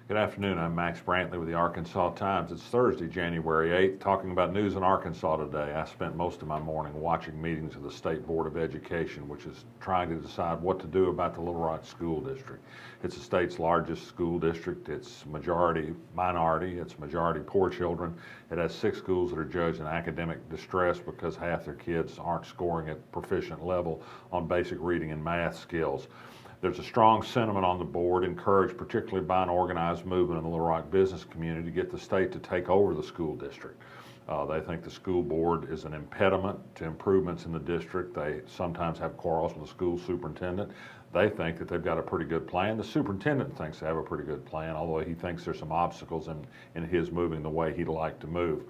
Good afternoon. I'm Max Brantley with the Arkansas Times. It's Thursday, January 8th, talking about news in Arkansas today. I spent most of my morning watching meetings of the State Board of Education, which is trying to decide what to do about the Little Rock School District. It's the state's largest school district. It's majority minority. It's majority poor children. It has 6 schools that are judged in academic distress because half their kids aren't scoring at proficient level on basic reading and math skills. There's a strong sentiment on the board, encouraged particularly by an organized movement in the Little Rock business community, to get the state to take over the school district. They think the school board is an impediment to improvements in the district. They sometimes have quarrels with the school superintendent. They think that they've got a pretty good plan. The superintendent thinks they have a pretty good plan, although he thinks there's some obstacles in his moving the way he'd like to move.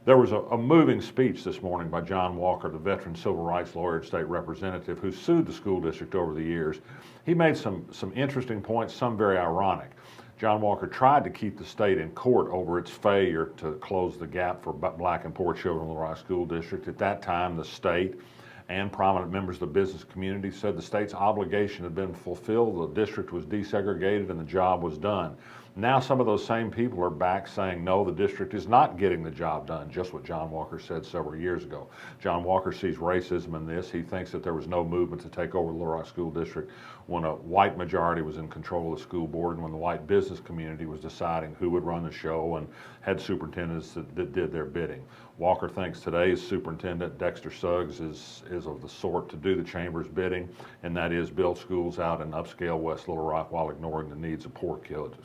There was a moving speech this morning by John Walker, the veteran civil rights lawyer and state representative who sued the school district over the years. He made some interesting points, some very ironic. John Walker tried to keep the state in court over its failure to close the gap for black and poor children in the Little Rock School District. At that time, the state and prominent members of the business community said the state's obligation had been fulfilled, the district was desegregated, and the job was done. Now some of those same people are back saying, no, the district is not getting the job done, just what John Walker said several years ago. John Walker sees racism in this. He thinks that there was no movement to take over the Little Rock School District when a white majority was in control of the school board and when the white business community was deciding who would run the show and had superintendents that did their bidding. Walker thinks today's superintendent, Dexter Suggs, is of the sort to do the chamber's bidding, and that is build schools out in upscale West Little Rock while ignoring the needs of poor kids.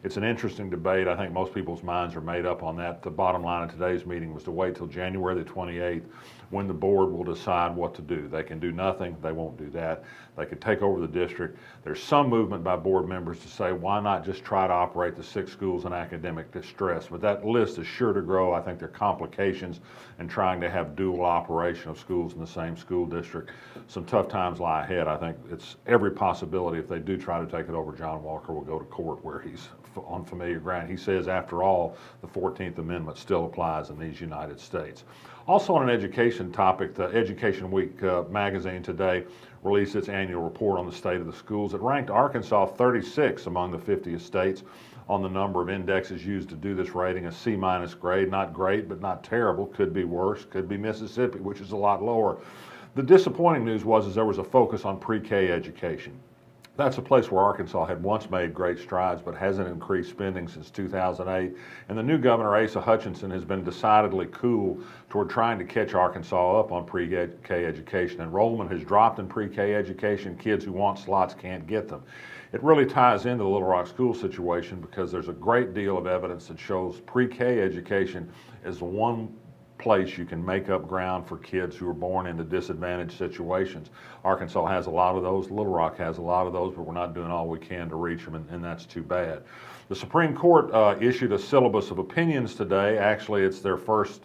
It's an interesting debate. I think most people's minds are made up on that. The bottom line of today's meeting was to wait till January the 28th when the board will decide what to do. They can do nothing. They won't do that. They could take over the district. There's some movement by board members to say, why not just try to operate the 6 schools in academic distress? But that list is sure to grow. I think there are complications in trying to have dual operation of schools in the same school district. Some tough times lie ahead. I think it's every possibility if they do try to take it over, John Walker will go to court where he's on familiar ground. He says, after all, the 14th Amendment still applies in these United States. Also on an education topic, the Education Week magazine today released its annual report on the state of the schools. It ranked Arkansas 36 among the 50th states on the number of indexes used to do this rating, a C- grade. Not great, but not terrible. Could be worse. Could be Mississippi, which is a lot lower. The disappointing news was there was a focus on pre-K education. That's a place where Arkansas had once made great strides but hasn't increased spending since 2008. And the new governor, Asa Hutchinson, has been decidedly cool toward trying to catch Arkansas up on pre-K education. Enrollment has dropped in pre-K education. Kids who want slots can't get them. It really ties into the Little Rock school situation because there's a great deal of evidence that shows pre-K education is the one place you can make up ground for kids who are born into disadvantaged situations. Arkansas has a lot of those, Little Rock has a lot of those, but we're not doing all we can to reach them, and that's too bad. The Supreme Court issued a syllabus of opinions today. Actually, it's their first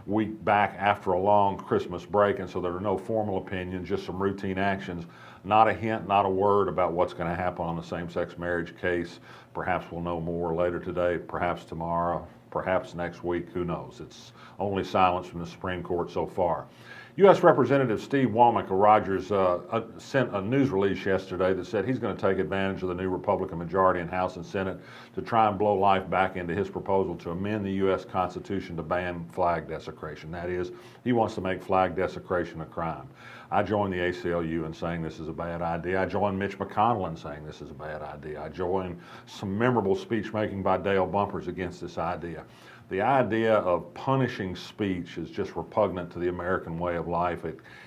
week back after a long Christmas break, and so there are no formal opinions, just some routine actions. Not a hint, not a word about what's going to happen on the same-sex marriage case. Perhaps we'll know more later today, perhaps tomorrow, perhaps next week, who knows. It's only silence from the Supreme Court so far. U.S. Representative Steve Womack of Rogers sent a news release yesterday that said he's going to take advantage of the new Republican majority in House and Senate to try and blow life back into his proposal to amend the U.S. Constitution to ban flag desecration. That is, he wants to make flag desecration a crime. I join the ACLU in saying this is a bad idea. I join Mitch McConnell in saying this is a bad idea. I join some memorable speech making by Dale Bumpers against this idea. The idea of punishing speech is just repugnant to the American way of life.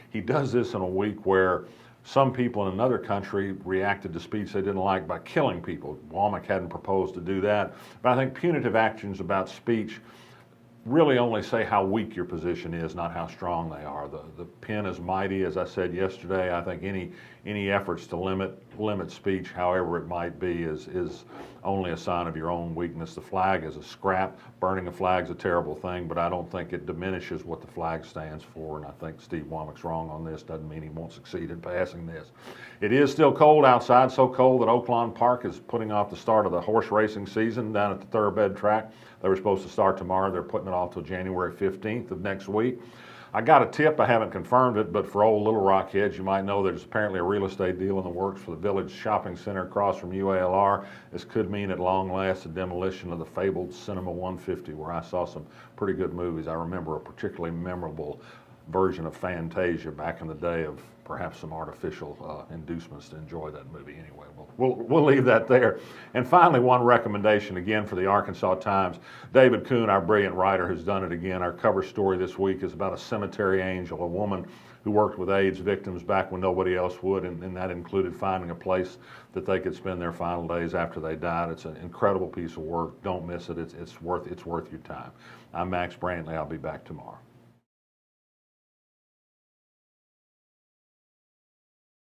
He does this in a week where some people in another country reacted to speech they didn't like by killing people. Womack hadn't proposed to do that, but I think punitive actions about speech really only say how weak your position is, not how strong they are. The pen is mighty, as I said yesterday. I think any efforts to limit speech, however it might be, is only a sign of your own weakness. The flag is a scrap. Burning a flag is a terrible thing, but I don't think it diminishes what the flag stands for, and I think Steve Womack's wrong on this. Doesn't mean he won't succeed in passing this. It is still cold outside, so cold that Oaklawn Park is putting off the start of the horse racing season down at the Thoroughbred track. They were supposed to start tomorrow. They're putting it off till January 15th of next week. I got a tip, I haven't confirmed it, but for old Little Rock heads, you might know there's apparently a real estate deal in the works for the Village Shopping Center across from UALR. This could mean at long last the demolition of the fabled Cinema 150, where I saw some pretty good movies. I remember a particularly memorable version of Fantasia back in the day of perhaps some artificial inducements to enjoy that movie. Anyway, we'll leave that there. And finally, one recommendation again for the Arkansas Times. David Kuhn, our brilliant writer, has done it again. Our cover story this week is about a cemetery angel, a woman who worked with AIDS victims back when nobody else would, and that included finding a place that they could spend their final days after they died. It's an incredible piece of work. Don't miss it. It's worth your time. I'm Max Brantley. I'll be back tomorrow.